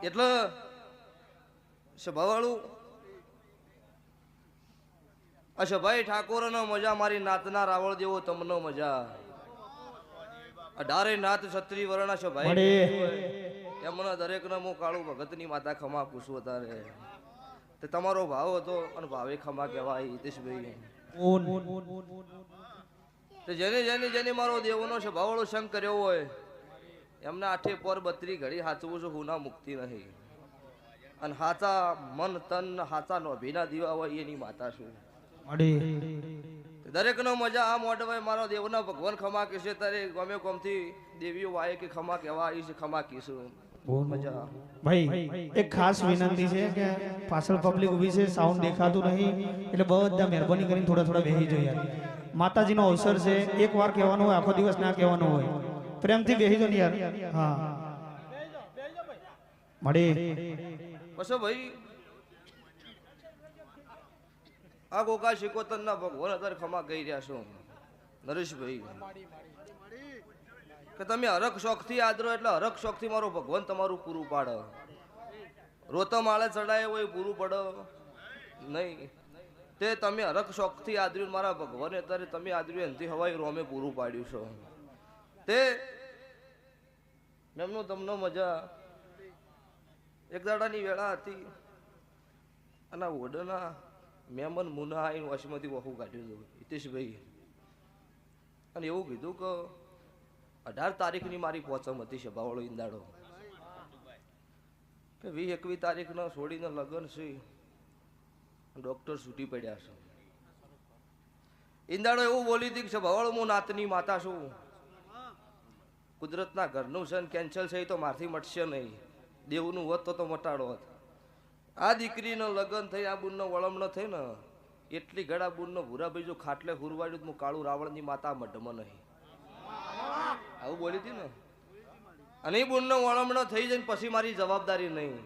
એટલે સભાવાળું અશભાઈ ઠાકોરનો મજા મારી નાતના રાવળ દેવો તમનો મજા 18 નાત ક્ષત્રિય વર્ણ અશભાઈ એમના દરેકને હું કાળું ભગતની માતા ખમા પૂછું તારે તે તમારો ભાવ હતો અને ભાવે ખમા કહેવાય હિતેશભાઈ તે જેને મારો દેવનો સ્વભાવવાળો સંગ કર્યો હોય એમને આઠે પર 32 ઘડી હાચવું છું હુના મુક્તિ નહીં અને હાચા મન તન હાચા નો ભીના દીવા હોય એની માતા છું દરેક નો મજા આ મોઢવાય મારો દેવના ભગવાન ખમા કહેશે તારે ગમે કોમથી દેવીઓ વાય કે ખમા કહેવા આવી છે ખમા કીશું મજા ભાઈ એક ખાસ વિનંતી છે કે પાછળ પબ્લિક ઊભી છે સાઉન્ડ દેખાતું નહીં એટલે બધા મહેરબાની કરીને થોડા બેહી જો યાર માતાજીનો અવસર છે એક વાર કહેવાનું હોય આખો દિવસ ના કહેવાનું હોય પ્રેમથી બેહી જો ને યાર હા મળી પછી ભાઈ આ ગોકા શિકોતર ના ભગવાન અત્યારે ખમા કહી રહ્યા છો નરેશભાઈ કે તમે હરક શોખ થી આદરો એટલે હરક શોખ થી મારો ભગવાન તમારું પૂરું પાડે રોતો માળે ચડાય હોય પૂરું પડે નહીં તે તમે હરક શોખ થી આદર્યું મારા ભગવાને અત્યારે તમે આદર્યું એનથી હવાઈ રોમે પૂરું પાડ્યું છો તે એમનું તમને મજા એક દાડાની વેળા હતી અને ઓડના મેમન મુના આવીને વશમાંથી વહુ કાઢ્યું હતું હિતેશભાઈ અને એવું કીધું કે 18 તારીખની મારી પોચમ હતી સભાવાળો ઈંદાડો કે 20-21 તારીખનો છોડીને લગ્ન છે ડોક્ટર છૂટી પડ્યા છે ઈંદાડો એવું બોલી હતી કે સભાવાળો હું નાતની માતા છું કુદરતના ઘરનું છે ને કેન્સલ છે તો મારથી મટશે નહીં દેવનું હોત તો મટાડો હોત આ દીકરીનો લગ્ન થઈ આ બુનનો વળમણો થઈ ને એટલી ઘડા બુનનો ભૂરાભાઈ જો ખાટલે હુરવાડ્યું હું કાળું રાવણની માતા મઢમાં નહીં આવું બોલી હતી ને અને એ બુનનો વળમણો થઈ જાય પછી મારી જવાબદારી નહીં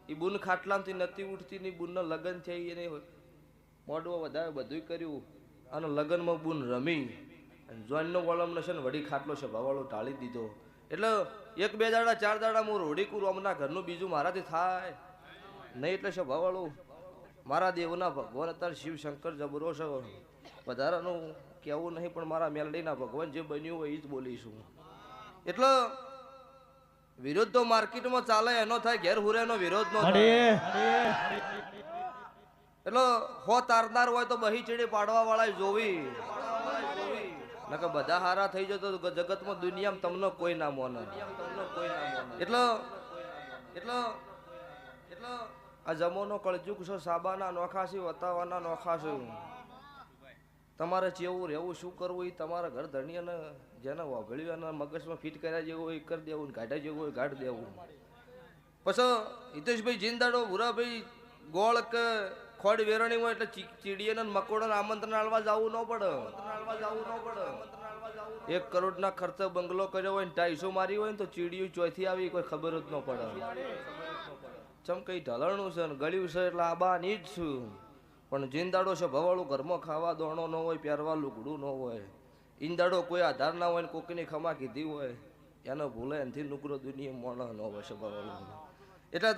એ બુન ખાટલામાંથી નથી ઉઠતી ની બુનનો લગ્ન થઈ એને મોઢવો વધારે બધું કર્યું અને લગ્નમાં બુન રમી જોઈનનો વળમણો છે ને વડી ખાટલો છે ભવાળો ટાળી દીધો એટલે 1-2 દાડા 4 દાડા હું રોડી કરું અમના ઘરનું બીજું મારાથી થાય નહીં એટલે છે ભવાળું મારા દેવના ભગવાન અત્યારે શિવ શંકર જબરો છે વધારાનું કહેવું નહીં પણ મારા મેલડીના ભગવાન જે બન્યું હોય એ જ બોલીશું એટલે વિરોધ તો માર્કેટમાં ચાલે એનો થાય ઘેર હુરેનો વિરોધ નો થાય એટલે હો તારનાર હોય તો બહી ચીડી પાડવા વાળા જોવી નકર બધા હારા થઈ જતો જગતમાં દુનિયામાં તમને કોઈ ના મોને એટલે એટલે એટલે આ જમોનો કળજુગ છે સાબાના નોખા છે વતાવાના નોખા છે તમારે જેવું રહેવું શું કરવું એ તમારા ઘર ધણીને જેને વાઘળ્યું અને મગજમાં ફિટ કર્યા જેવું હોય કરી દેવું ગાઢા જેવું હોય ગાઢ દેવું પછી હિતેશભાઈ જીંદાડો ભૂરાભાઈ ગોળ કે ખોડ વેરણી હોય એટલે ચીડીને મકોડાને આમંત્રણ આલવા જવું ન પડે 1 કરોડના ખર્ચે બંગલો કર્યો હોય ને 250 મારી હોય ને તો ચીડીયું ચોથી આવી કોઈ ખબર જ ન પડે ચમ કઈ ઢલણું છે ને ગળ્યું છે એટલે આબાની જ છું પણ જીંદાડો છે ભવાળું ઘરમાં ખાવા દોણો ન હોય પહેરવા લુગડું ન હોય ઈંદાડો કોઈ આધાર ના હોય ને કોકની ખમા કીધી હોય એને ભૂલે એનાથી નુકરો દુનિયા મોણો ન હોય છે ભવાળું એટલે